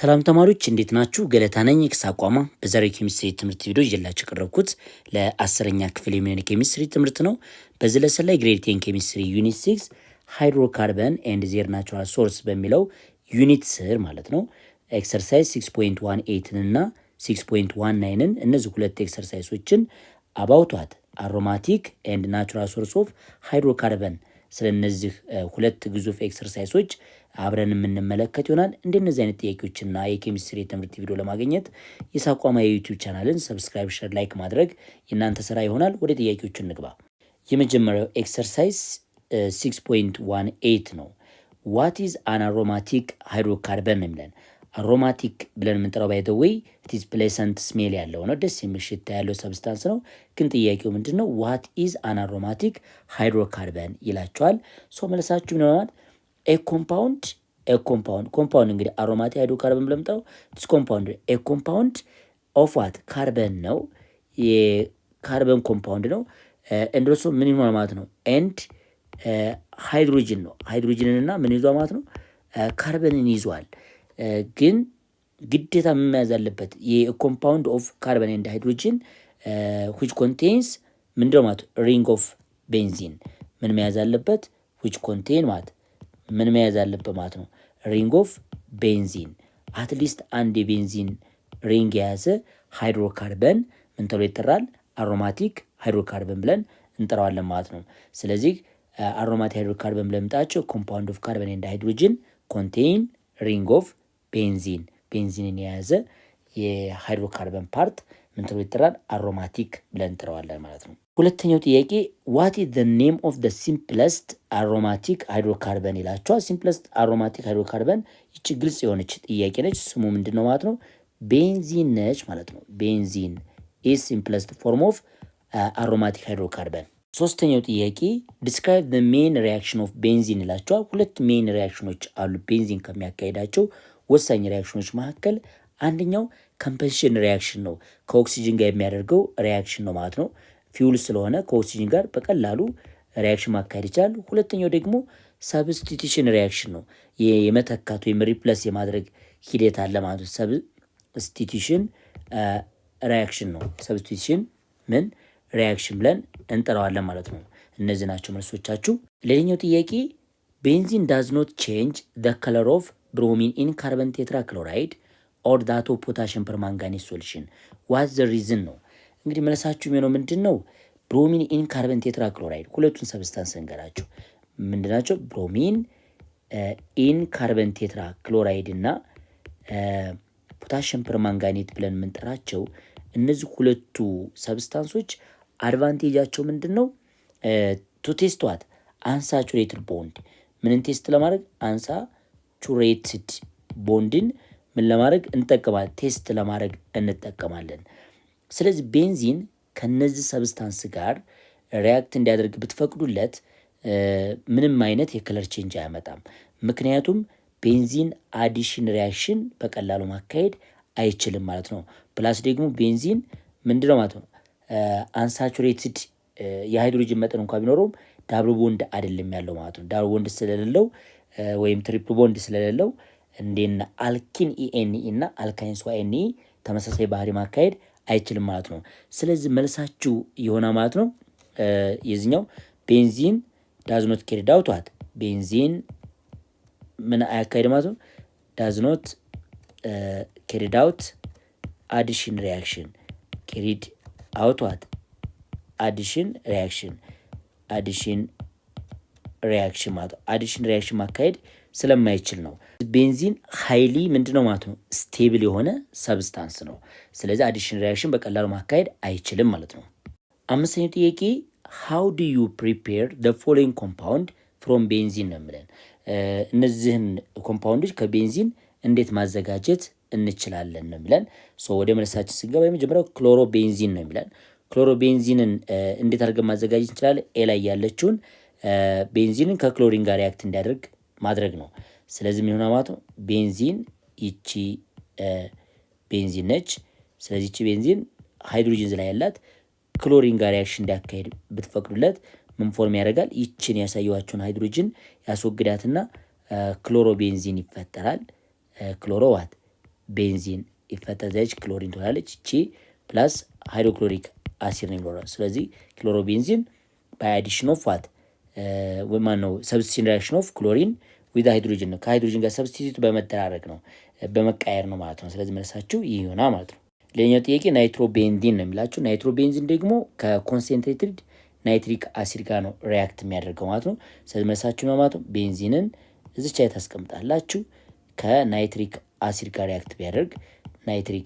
ሰላም ተማሪዎች እንዴት ናችሁ? ገለታ ነኝ ከሳቋማ። በዛሬው ኬሚስትሪ ትምህርት ቪዲዮ ይዤላችሁ የቀረብኩት ለ10ኛ ክፍል የሚሆን ኬሚስትሪ ትምህርት ነው። በዚህ ለሰን ላይ ግሬድ 10 ኬሚስትሪ ዩኒት 6 ሃይድሮካርበን ኤንድ ዜር ናቹራል ሶርስ በሚለው ዩኒት ስር ማለት ነው ኤክሰርሳይዝ 6.18 እና 6.19ን እነዚህ ሁለት ኤክሰርሳይሶችን አባውቷት አሮማቲክ ኤንድ ናቹራል ሶርስ ኦፍ ሃይድሮካርበን ስለነዚህ ሁለት ግዙፍ ኤክሰርሳይሶች አብረን የምንመለከት ይሆናል። እንደነዚህ አይነት ጥያቄዎችና የኬሚስትሪ ትምህርት ቪዲዮ ለማግኘት የሳቋማ የዩቲዩብ ቻናልን ሰብስክራይብ፣ ሼር፣ ላይክ ማድረግ የእናንተ ስራ ይሆናል። ወደ ጥያቄዎቹ እንግባ። የመጀመሪያው ኤክሰርሳይዝ 6.18 ነው። ዋት ኢዝ አን አሮማቲክ ሃይድሮካርበን ነው የሚለን። አሮማቲክ ብለን የምንጠራው ባይ ዘ ዌይ ኢት ኢዝ ፕሌሰንት ስሜል ያለው ነው፣ ደስ የሚል ሽታ ያለው ሰብስታንስ ነው። ግን ጥያቄው ምንድን ነው? ዋት ኢዝ አን አሮማቲክ ሃይድሮካርበን ይላቸዋል። ሶ መልሳችሁ ምን ይሆናል? ኮምፓውንድ እንግዲህ አሮማቲክ ሃይድሮካርበን ብለን የምንጠራው ኢትስ ኮምፓውንድ ኮምፓውንድ ኦፍ ዋት ካርበን ነው፣ የካርበን ኮምፓውንድ ነው። እንደሱ ምን ይሆናል ማለት ነው? ኤንድ ሃይድሮጅን ነው። ሃይድሮጅንንና ምን ይዟል ማለት ነው? ካርበንን ይዟል። ግን ግዴታ ምን መያዝ አለበት? የኮምፓውንድ ኦፍ ካርበን ኤንድ ሃይድሮጅን which contains ምንድነው ማለት ሪንግ ኦፍ ቤንዚን ምን መያዝ አለበት? which contain ማለት ምን መያዝ አለበት ማለት ነው? ሪንግ ኦፍ ቤንዚን አትሊስት አንድ የቤንዚን ሪንግ የያዘ ሃይድሮካርበን ምን ተብሎ ይጠራል? አሮማቲክ ሃይድሮካርበን ብለን እንጠራዋለን ማለት ነው። ስለዚህ አሮማቲክ ሃይድሮካርበን ብለን የምንጠራቸው ኮምፓውንድ ኦፍ ካርበን ኤንድ ሃይድሮጅን ኮንቴን ሪንግ ኦፍ ቤንዚንን የያዘ የሃይድሮካርበን ፓርት ምን ተብሎ ይጠራል? አሮማቲክ ብለን እንጠራዋለን ማለት ነው። ሁለተኛው ጥያቄ ዋት ኢዝ ዘ ኔም ኦፍ ዘ ሲምፕለስት አሮማቲክ ሃይድሮካርበን ይላቸዋል። ሲምፕለስት አሮማቲክ ሃይድሮካርበን ይቺ ግልጽ የሆነች ጥያቄ ነች። ስሙ ምንድን ነው ማለት ነው? ቤንዚን ነች ማለት ነው። ቤንዚን ኢዝ ሲምፕለስት ፎርም ኦፍ አሮማቲክ ሃይድሮካርበን። ሶስተኛው ጥያቄ ዲስክራይብ ዘ ሜን ሪያክሽን ኦፍ ቤንዚን ይላቸዋል። ሁለት ሜን ሪያክሽኖች አሉ ቤንዚን ከሚያካሄዳቸው ወሳኝ ሪያክሽኖች መካከል አንደኛው ኮምፐንሽን ሪያክሽን ነው። ከኦክሲጅን ጋር የሚያደርገው ሪያክሽን ነው ማለት ነው። ፊውል ስለሆነ ከኦክሲጅን ጋር በቀላሉ ሪያክሽን ማካሄድ ይችላል። ሁለተኛው ደግሞ ሰብስቲቱሽን ሪያክሽን ነው። የመተካት ወይም ሪፕለስ የማድረግ ሂደት አለ ማለት ነው። ሰብስቲቱሽን ሪያክሽን ነው። ሰብስቲቱሽን ምን ሪያክሽን ብለን እንጠራዋለን ማለት ነው። እነዚህ ናቸው መልሶቻችሁ። ሌላኛው ጥያቄ ቤንዚን ዳዝ ኖት ቼንጅ ዘ ከለር ኦፍ ብሮሚን ኢን ካርበን ቴትራ ክሎራይድ ኦር ዳት ኦፍ ፖታሽየም ፐርማንጋኔት ሶሉሽን ዋት ዘ ሪዝን ነው። እንግዲህ መልሳችሁ የሚሆነው ምንድን ነው? ብሮሚን ኢን ካርበን ቴትራ ክሎራይድ ሁለቱን ሰብስታንስ እንገራችሁ ምንድናቸው? ብሮሚን ኢን ካርበን ቴትራ ክሎራይድ እና ፖታሽየም ፐርማንጋኔት ብለን የምንጠራቸው እነዚህ ሁለቱ ሰብስታንሶች አድቫንቴጃቸው ምንድን ነው? ቱ ቴስት ዋት አንሳቹሬትድ ቦንድ ምንን ቴስት ለማድረግ አንሳቹሬትድ ቦንድን ምን ለማድረግ እንጠቀማለን? ቴስት ለማድረግ እንጠቀማለን። ስለዚህ ቤንዚን ከነዚህ ሰብስታንስ ጋር ሪያክት እንዲያደርግ ብትፈቅዱለት ምንም አይነት የከለር ቼንጅ አያመጣም። ምክንያቱም ቤንዚን አዲሽን ሪያክሽን በቀላሉ ማካሄድ አይችልም ማለት ነው። ፕላስ ደግሞ ቤንዚን ምንድነው ማለት ነው? አንሳቹሬትድ የሃይድሮጅን መጠን እንኳን ቢኖረውም ዳብል ቦንድ አይደለም ያለው ማለት ነው። ዳብል ቦንድ ስለሌለው ወይም ትሪፕል ቦንድ ስለሌለው እንደነ አልኪን ኢኤንኢ እና አልካይንስ ዋይኤንኢ ተመሳሳይ ባህሪ ማካሄድ አይችልም ማለት ነው። ስለዚህ መልሳችሁ የሆነ ማለት ነው የዚህኛው ቤንዚን ዳዝ ኖት ካሪድ አውት ዋት ቤንዚን ምን አያካሄድ ማለት ነው? ዳዝ ኖት ካሪድ አውት አዲሽን ሪያክሽን ካሪድ አውት ዋት አዲሽን ሪያክሽን ማለት አዲሽን ሪያክሽን ማካሄድ ስለማይችል ነው። ቤንዚን ሃይሊ ምንድነው ማለት ነው? ስቴብል የሆነ ሰብስታንስ ነው። ስለዚህ አዲሽን ሪያክሽን በቀላሉ ማካሄድ አይችልም ማለት ነው። አምስተኛው ጥያቄ ሃው ዱ ዩ ፕሪፔር ዘ ፎሎዊንግ ኮምፓውንድ ፍሮም ቤንዚን ነው የሚለን። እነዚህን ኮምፓውንዶች ከቤንዚን እንዴት ማዘጋጀት እንችላለን ነው የሚለን። ወደ መልሳችን ስንገባ የመጀመሪያው ክሎሮ ቤንዚን ነው የሚለን። ክሎሮ ቤንዚንን እንዴት አድርገን ማዘጋጀት እንችላለን? ኤ ላይ ያለችውን ቤንዚንን ከክሎሪን ጋር ሪያክት እንዲያደርግ ማድረግ ነው። ስለዚህ ምን ይሆናል ማለት ነው? ቤንዚን ይቺ ቤንዚን ነች። ስለዚህ ይቺ ቤንዚን ሃይድሮጅን ላይ ያላት ክሎሪን ጋር ሪያክሽን እንዲያካሄድ ብትፈቅዱለት ምን ፎርም ያደርጋል? ይችን ያሳየዋችሁን ሃይድሮጅን ያስወግዳትና ክሎሮ ቤንዚን ይፈጠራል። ክሎሮ ዋት ቤንዚን ይፈጠራለች፣ ክሎሪን ትሆናለች። እቺ ፕላስ ሃይድሮክሎሪክ አሲድ ነው የሚኖረው። ስለዚህ ክሎሮቤንዚን ባይ አዲሽን ኦፍ ዋት ማነው ሰብስቲቱሽን ሪአክሽን ኦፍ ክሎሪን ዊዝ ሃይድሮጅን ነው። ከሃይድሮጅን ጋር ሰብስቲቱት በመደራረግ ነው በመቃየር ነው ማለት ነው። ስለዚህ መልሳችሁ ይህ ይሆናል ማለት ነው። ሌላኛው ጥያቄ ናይትሮቤንዚን ነው የሚላችሁ። ናይትሮቤንዚን ደግሞ ከኮንሰንትሬትድ ናይትሪክ አሲድ ጋር ነው ሪያክት የሚያደርገው ማለት ነው። ስለዚህ መልሳችሁ ነው ማለት ነው። ቤንዚንን እዚች ላይ ታስቀምጣላችሁ። ከናይትሪክ አሲድ ጋር ሪያክት ቢያደርግ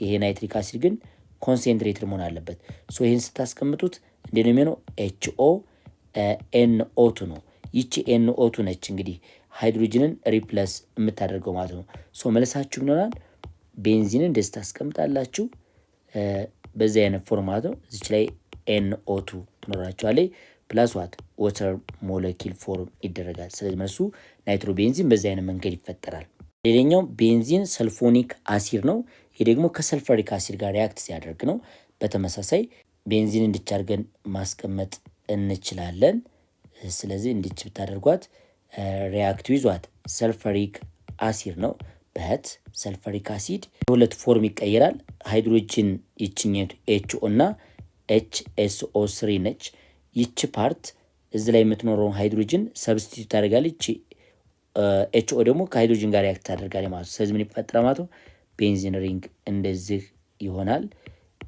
ይሄ ናይትሪክ አሲድ ግን ኮንሰንትሬትድ መሆን አለበት። ሶ ይሄን ስታስቀምጡት እንዴት ነው የሚሆነው? ኤችኦ ኤንኦ2 ነው። ይቺ ኤንኦ2 ነች እንግዲህ ሃይድሮጅንን ሪፕለስ የምታደርገው ማለት ነው። ሶ መልሳችሁ ምን ይሆናል? ቤንዚንን እንደዚህ ታስቀምጣላችሁ በዚህ አይነት ፎርማት ነው። እዚች ላይ ኤንኦ2 ትኖራችኋለች ፕላስ ዋት ወተር ሞለኪል ፎርም ይደረጋል። ስለዚህ መልሱ ናይትሮቤንዚን በዚህ አይነት መንገድ ይፈጠራል። ሌላኛው ቤንዚን ሰልፎኒክ አሲድ ነው። ይህ ደግሞ ከሰልፈሪክ አሲድ ጋር ሪያክት ሲያደርግ ነው። በተመሳሳይ ቤንዚን እንድቻርገን ማስቀመጥ እንችላለን። ስለዚህ እንድች ብታደርጓት ሪያክቱ ይዟት ሰልፈሪክ አሲድ ነው። በት ሰልፈሪክ አሲድ የሁለት ፎርም ይቀየራል። ሃይድሮጅን ይችኛቱ ኤችኦ እና HSO3 ነች። ይቺ ፓርት እዚህ ላይ የምትኖረውን ሃይድሮጅን ሰብስቲቱት ታደርጋለች። ኤችኦ ደግሞ ከሃይድሮጅን ጋር ሪያክት ታደርጋለች ማለት ነው። ስለዚህ ምን ይፈጠራል ማለት ነው? ቤንዚን ሪንግ እንደዚህ ይሆናል።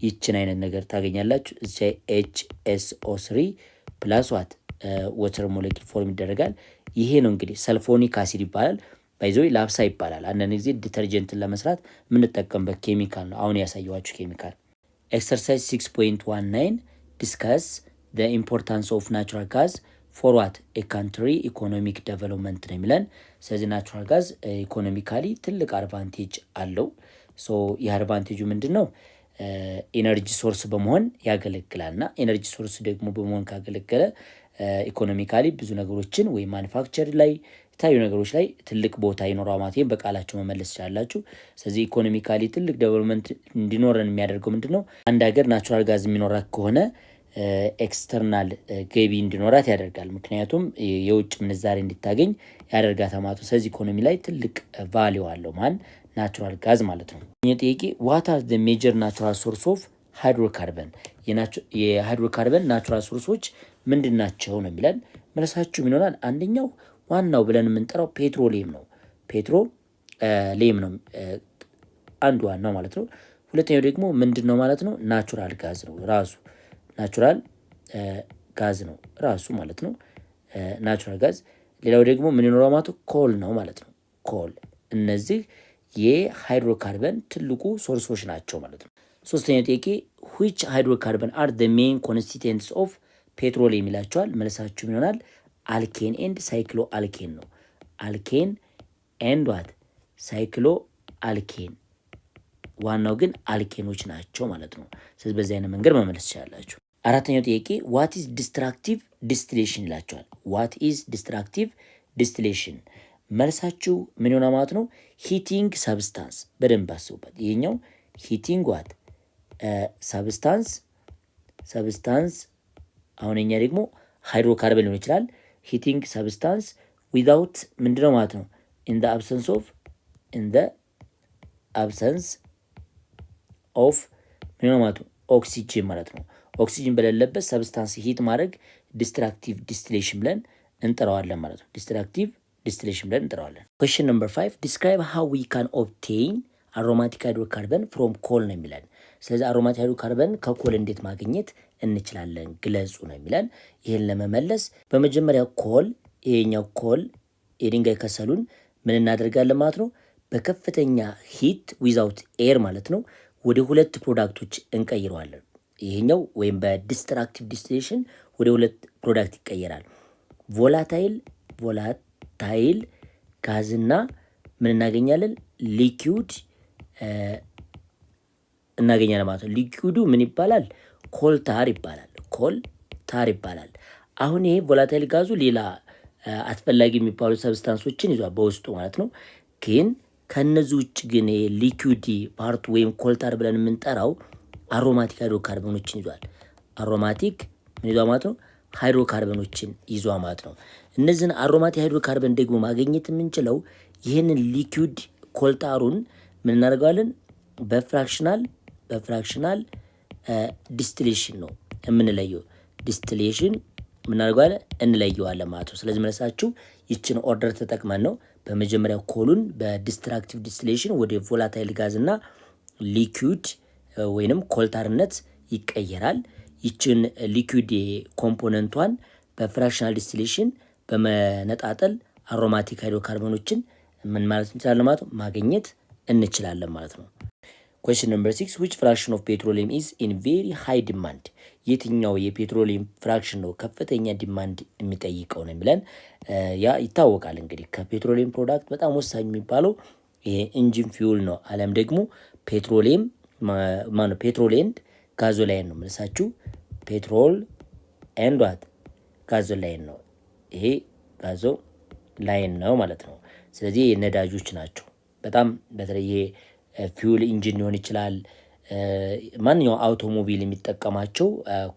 ይችን አይነት ነገር ታገኛላችሁ። እዚህ ላይ HSO3 ፕላስ ዋት ወተር ሞለኪል ፎርም ይደረጋል። ይሄ ነው እንግዲህ ሰልፎኒክ አሲድ ይባላል። ባይዞይ ላፕሳ ይባላል። አንዳንድ ጊዜ ዲተርጀንትን ለመስራት የምንጠቀምበት ኬሚካል ነው። አሁን ያሳየዋችሁ ኬሚካል። ኤክሰርሳይዝ 6.19 ዲስከስ the importance of natural gas for what a country economic development ነው የሚለን። ስለዚህ ናቹራል ጋዝ ኢኮኖሚካሊ ትልቅ አድቫንቴጅ አለው። ሶ የአድቫንቴጁ ምንድን ነው? ኢነርጂ ሶርስ በመሆን ያገለግላልና ኤነርጂ ሶርስ ደግሞ በመሆን ካገለገለ ኢኮኖሚካሊ ብዙ ነገሮችን ወይ ማኑፋክቸር ላይ የተለያዩ ነገሮች ላይ ትልቅ ቦታ ይኖረዋል ማለት ነው። በቃላችሁ መመለስ ይችላላችሁ። ስለዚህ ኢኮኖሚካሊ ትልቅ ዴቨሎፕመንት እንዲኖረን የሚያደርገው ምንድን ነው? አንድ ሀገር ናቹራል ጋዝ የሚኖራት ከሆነ ኤክስተርናል ገቢ እንዲኖራት ያደርጋል። ምክንያቱም የውጭ ምንዛሬ እንዲታገኝ ያደርጋታል ማለት ነው። ስለዚህ ኢኮኖሚ ላይ ትልቅ ቫሊዩ አለው ናቹራል ጋዝ ማለት ነው። ይህ ጥያቄ ዋት አር ዘ ሜጀር ናቹራል ሶርስ ኦፍ ሃይድሮካርበን፣ የሃይድሮካርበን ናቹራል ሶርሶች ምንድን ናቸው ነው የሚለን። መልሳችሁ ይሆናል አንደኛው ዋናው ብለን የምንጠራው ፔትሮሊየም ነው። ፔትሮሊየም ነው አንዱ ዋናው ማለት ነው። ሁለተኛው ደግሞ ምንድን ነው ማለት ነው? ናቹራል ጋዝ ነው ራሱ ናቹራል ጋዝ ነው ራሱ ማለት ነው። ናቹራል ጋዝ። ሌላው ደግሞ ምን ይኖረው ማለት ኮል ነው ማለት ነው። ኮል። እነዚህ የሃይድሮካርበን ትልቁ ሶርሶች ናቸው ማለት ነው። ሶስተኛው ጥያቄ which hydrocarbon are the main constituents of petroleum ይላቸዋል። መልሳችሁ ይሆናል አልኬን ኤንድ ሳይክሎ አልኬን ነው። አልኬን ኤንድ ዋት ሳይክሎ አልኬን። ዋናው ግን አልኬኖች ናቸው ማለት ነው። ስለዚህ በዚህ አይነት መንገድ መመለስ ትችላላችሁ። አራተኛው ጥያቄ ዋት ኢዝ ዲስትራክቲቭ ዲስቲሌሽን ይላቸዋል። ዋት ኢዝ ዲስትራክቲቭ ዲስቲሌሽን። መልሳችሁ ምን ይሆናል ማለት ነው? ሂቲንግ ሰብስታንስ። በደንብ አስቡበት። ይሄኛው ሂቲንግ ዋት ሰብስታንስ አሁን እኛ ደግሞ ሃይድሮካርበን ሊሆን ይችላል። ሂቲንግ ሰብስታንስ ዊዛውት ምንድነው ማለት ነው? ኢን ዘ አብሰንስ ኦፍ ምንድነው ማለት ነው? ኦክሲጅን ማለት ነው። ኦክሲጅን በሌለበት ሰብስታንስ ሂት ማድረግ ዲስትራክቲቭ ዲስቲሌሽን ብለን እንጠራዋለን ማለት ነው። ዲስትራክቲቭ ዲስቲሌሽን ብለን እንጠራዋለን። ኩዌስችን ነምበር 5 ዲስክራይብ ሃው ዊ ካን ኦብቴይን አሮማቲክ ሃይድሮካርበን ፍሮም ኮል ነው የሚለን። ስለዚህ አሮማቲክ ሃይድሮካርበን ከኮል እንዴት ማግኘት እንችላለን ግለጹ ነው የሚለን። ይህን ለመመለስ በመጀመሪያ ኮል፣ ይሄኛው ኮል የድንጋይ ከሰሉን ምን እናደርጋለን ማለት ነው? በከፍተኛ ሂት ዊዛውት ኤር ማለት ነው ወደ ሁለት ፕሮዳክቶች እንቀይረዋለን። ይሄኛው ወይም በዲስትራክቲቭ ዲስቲሌሽን ወደ ሁለት ፕሮዳክት ይቀየራል። ቮላታይል ጋዝና ምን እናገኛለን? ሊኩዊድ እናገኛለን ማለት ነው። ሊኩዊዱ ምን ይባላል? ኮልታር ይባላል። አሁን ይሄ ቮላታይል ጋዙ ሌላ አስፈላጊ የሚባሉ ሰብስታንሶችን ይዟል በውስጡ ማለት ነው። ግን ከነዚህ ውጭ ግን ሊኩዊድ ፓርት ወይም ኮልታር ብለን የምንጠራው አሮማቲክ ሃይድሮካርበኖችን ይዟል። አሮማቲክ ምን ይዟል ማለት ነው? ሃይድሮካርበኖችን ይዟል ማለት ነው። እነዚህን አሮማቲክ ሃይድሮካርበን ደግሞ ማግኘት የምንችለው ይህንን ሊኩዊድ ኮልታሩን ምን እናደርገዋለን? በፍራክሽናል ዲስቲሌሽን ነው የምንለየው። ዲስቲሌሽን ምናደርገዋለን እንለየዋለን ማለት ነው። ስለዚህ መልሳችሁ ይችን ኦርደር ተጠቅመን ነው። በመጀመሪያው ኮሉን በዲስትራክቲቭ ዲስቲሌሽን ወደ ቮላታይል ጋዝ እና ሊኩዊድ ወይንም ኮልታርነት ይቀየራል። ይችን ሊኩዊድ ኮምፖነንቷን በፍራክሽናል ዲስቲሌሽን በመነጣጠል አሮማቲክ ሃይድሮካርቦኖችን ምን ማለት እንችላለን ማለት ነው ማግኘት እንችላለን ማለት ነው። Question number 6 which fraction of petroleum is in very high demand? የትኛው የፔትሮሊየም ፍራክሽን ነው ከፍተኛ ዲማንድ የሚጠይቀው ነው የሚለን። ያ ይታወቃል እንግዲህ ከፔትሮሊየም ፕሮዳክት በጣም ወሳኝ የሚባለው ይሄ ኢንጂን ፊውል ነው። አለም ደግሞ ፔትሮሊየም ማነው ፔትሮል ኤንድ ጋዞላይን ነው መልሳችሁ። ፔትሮል ኤንድ ዋት ጋዞላይን ነው። ይሄ ጋዞላይን ነው ማለት ነው። ስለዚህ ነዳጆች ናቸው። በጣም በተለይ ፊውል ኢንጂን ሊሆን ይችላል። ማንኛውም አውቶሞቢል የሚጠቀማቸው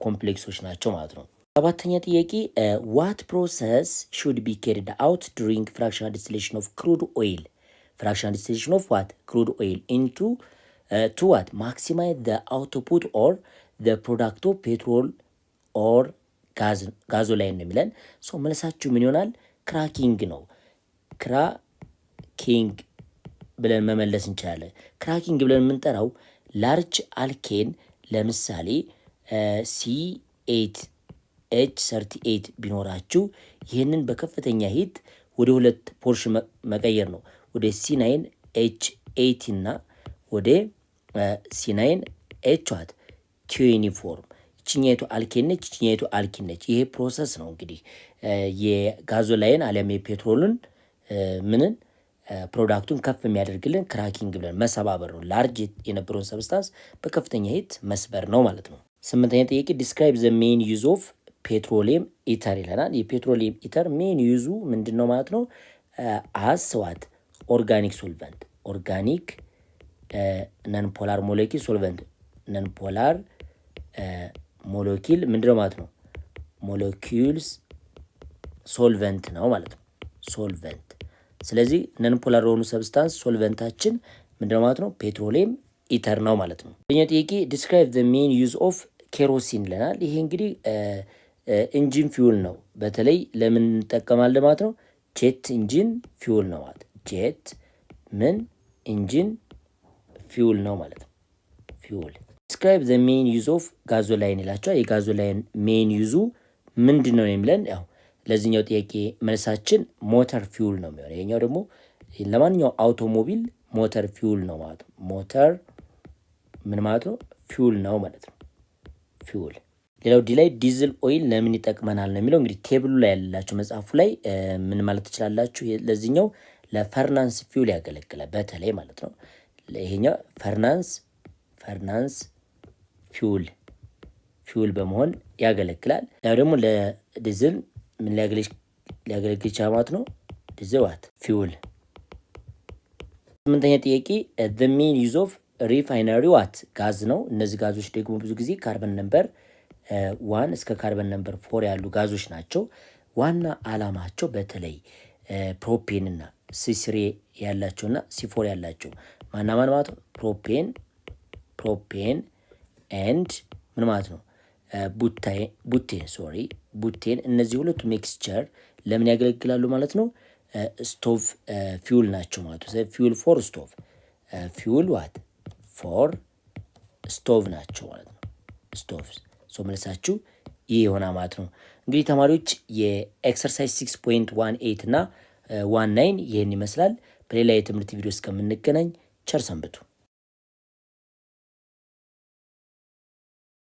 ኮምፕሌክሶች ናቸው ማለት ነው። ሰባተኛ ጥያቄ ዋት ፕሮሰስ ሹድ ቢ ካሪድ አውት ዱሪንግ ፍራክሽናል ዲስቲሌሽን ኦፍ ክሩድ ኦይል? ፍራክሽናል ዲስቲሌሽን ኦፍ ዋት ክሩድ ኦይል ኢንቱ ቱ ዋት ማክሲማይዝ ዘ አውትፑት ኦር ዘ ፕሮዳክት ኦፍ ፔትሮል ኦር ጋዞላይን ነው የሚለን። ሶ መልሳችሁ ምን ይሆናል? ክራኪንግ ነው። ክራኪንግ ብለን መመለስ እንችላለን። ክራኪንግ ብለን የምንጠራው ላርጅ አልኬን ለምሳሌ C8H38 ቢኖራችሁ ይህንን በከፍተኛ ሂት ወደ ሁለት ፖርሽን መቀየር ነው። ወደ C9H80 እና ወደ C9H24 ይችኛይቱ አልኬን ነች፣ ይችኛይቱ አልኪን ነች። ይሄ ፕሮሰስ ነው እንግዲህ የጋዞላይን አሊያም የፔትሮልን ምንን ፕሮዳክቱን ከፍ የሚያደርግልን ክራኪንግ ብለን መሰባበር ነው። ላርጅ የነበረውን ሰብስታንስ በከፍተኛ ሂት መስበር ነው ማለት ነው። ስምንተኛ ጥያቄ ዲስክራይብ ዘ ሜን ዩዝ ኦፍ ፔትሮሊየም ኢተር ይለናል። የፔትሮሊየም ኢተር ሜን ዩዙ ምንድን ነው ማለት ነው? አስዋት ኦርጋኒክ ሶልቨንት፣ ኦርጋኒክ ነን ፖላር ሞለኪል ሶልቨንት፣ ነን ፖላር ሞለኪል ምንድን ነው ማለት ነው? ሞለኪልስ ሶልቨንት ነው ማለት ነው። ሶልቨንት። ስለዚህ ነን ፖላር የሆኑ ሰብስታንስ ሶልቨንታችን ምንድነው ማለት ነው? ፔትሮሊየም ኢተር ነው ማለት ነው። ኛው ጥያቄ ዲስክራይብ ዘ ሜን ዩዝ ኦፍ ኬሮሲን ይለናል። ይሄ እንግዲህ ኢንጂን ፊውል ነው። በተለይ ለምን እንጠቀማለን ማለት ነው? ጄት ኢንጂን ፊውል ነው ማለት ጄት ምን ኢንጂን ፊውል ነው ማለት ነው። ፊውል ዲስክራይብ ዘ ሜን ዩዝ ኦፍ ጋዞላይን ይላቸዋል። የጋዞላይን ሜን ዩዙ ምንድን ነው የሚለን? ያው ለዚህኛው ጥያቄ መልሳችን ሞተር ፊውል ነው የሚሆነው። ይሄኛው ደግሞ ለማንኛው አውቶሞቢል ሞተር ፊውል ነው ማለት ነው። ሞተር ምን ማለት ነው? ፊውል ነው ማለት ነው። ፊውል። ሌላው ዲ ላይ ዲዝል ኦይል ለምን ይጠቅመናል ነው የሚለው። እንግዲህ ቴብሉ ላይ ያላችሁ መጽሐፉ ላይ ምን ማለት ትችላላችሁ? ለዚህኛው ለፈርናንስ ፊውል ያገለግላል በተለይ ማለት ነው። ይሄኛው ፈርናንስ ፊውል በመሆን ያገለግላል። ያው ደግሞ ለዲዝል ምን ሊያገለግል ይችላል ማለት ነው? ዲዝል ዋት ፊውል። ስምንተኛ ጥያቄ the main use of refinery ዋት ጋዝ ነው። እነዚህ ጋዞች ደግሞ ብዙ ጊዜ ካርበን ነምበር 1 እስከ ካርበን ነምበር 4 ያሉ ጋዞች ናቸው። ዋና አላማቸው በተለይ ፕሮፔን እና C3 ያላቸውና C4 ያላቸው ማናማን ማለት ነው? ፕሮፔን ኤንድ ምን ማለት ነው? ቡቴን እነዚህ ሁለቱ ሜክስቸር ለምን ያገለግላሉ ማለት ነው? ስቶቭ ፊውል ናቸው ማለት ነው። ፊውል ፎር ስቶቭ፣ ፊውል ዋት ፎር ስቶቭ ናቸው ማለት ነው። ስቶቭ ሶ መልሳችሁ ይህ የሆነ ማለት ነው። እንግዲህ ተማሪዎች የኤክሰርሳይዝ 6.18 እና 19 ይህን ይመስላል። በሌላ የትምህርት ቪዲዮ እስከምንገናኝ ቸር ሰንብቱ።